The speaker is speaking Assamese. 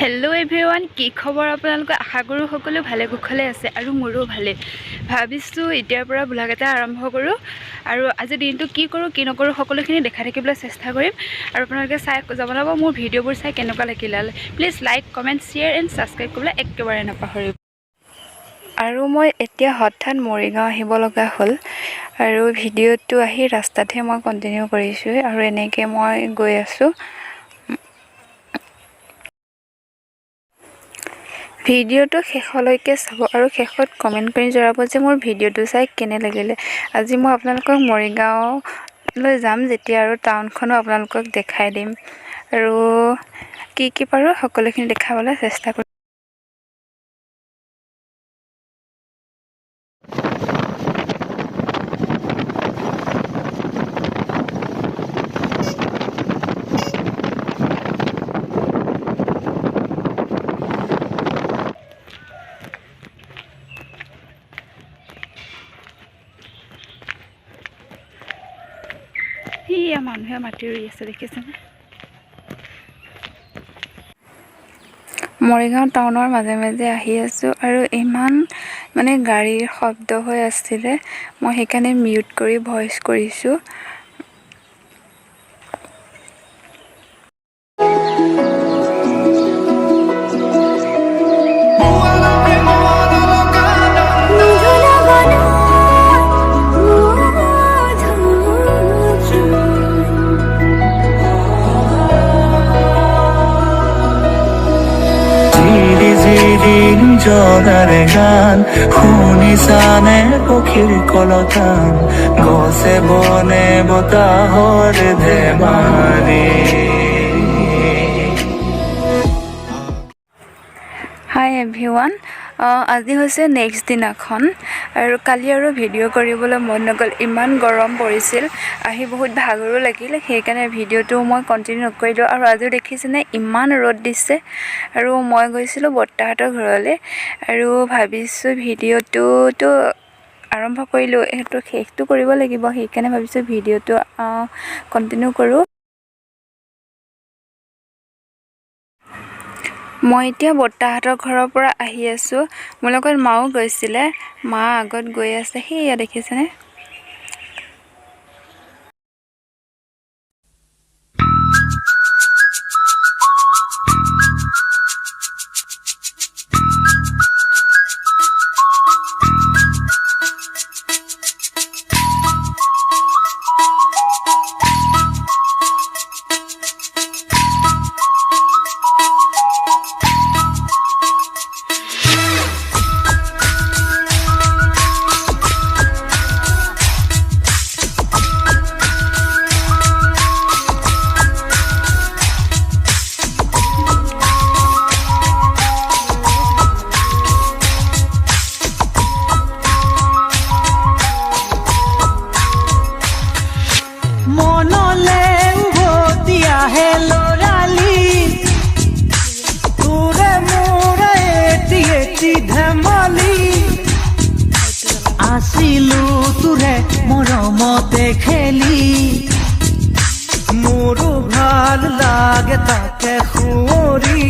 हेलो एभ्रिवान की खबर आपलोक आशा करूँ सकलो भाले कुशले आछे आरु मोरो भाले भाविছোঁ इতিয়াर পৰা ब्लग এটা आरम्भ करूँ आरु आज दिनটো की करूँ की नकरूँ सकलोखिनि देखाइ থাকিবলৈ চেষ্টা কৰিম आरु আপোনালোকে চাই জনাব মোৰ ভিডিঅ'বোৰ চাই কেনেকুৱা লাগিল please like comment share and subscribe কৰিবলৈ একেবাৰে নাপাহৰিব आरु মই এতিয়া হঠাৎ মৰিগাঁও আহিব লগা হ'ল आरु ভিডিঅ'টো আহি ৰাস্তাতে মই কন্টিনিউ কৰিছোঁ आरु এনেকৈ মই গৈ আছো ভিডিঅ'টো শেষলৈকে চাব আৰু শেষত কমেন্ট কৰি জনাব যে মোৰ ভিডিঅ'টো চাই কেনে লাগিলে আজি মই আপোনালোকক মৰিগাঁওলৈ যাম যেতিয়া আৰু টাউনখনো আপোনালোকক দেখাই দিম আৰু কি পাৰো সকলোখিনি দেখাবলৈ চেষ্টা কৰিম মানুহে মাটি ৰুই আছে দেখিছেনে মৰিগাঁও টাউনৰ মাজে মাজে আহি আছো আৰু ইমান মানে গাড়ীৰ শব্দ হৈ আছিল মই সেইকাৰণে মিউট কৰি ভয়েস কৰিছো জগাৰে গান শুনিছানে পক্ষীৰ কলতান গছে বনে বতাহৰ ধেমালি হাই এভৰিৱান আজি হৈছে নেক্সট দিনাখন আৰু কালি আৰু ভিডিঅ' কৰিবলৈ মন নগল ইমান গৰম পৰিছিল আহি বহুত ভাগৰো লাগিল সেইকাৰণে ভিডিঅ'টো মই কন্টিনিউ নকৰিলো আৰু আজি দেখিছেনে ইমান ৰ'দ দিছে আৰু মই গৈছিলো বৰ্তাহঁতৰ ঘৰলৈ আৰু ভাবিছোঁ ভিডিঅ'টো আৰম্ভ কৰিলো এটো শেষটো কৰিব লাগিব সেইকাৰণে ভাবিছোঁ ভিডিঅ'টো কন্টিনিউ কৰো মই এতিয়া বৰ্তাহঁতৰ ঘৰৰ পৰা আহি আছো মোৰ লগত মাও গৈছিলে মা আগত গৈ আছে হেয়া দেখিছেনে आसिलु तुरे मरमते खेली मोरो ভাল লাগে তাকে খুঁৰি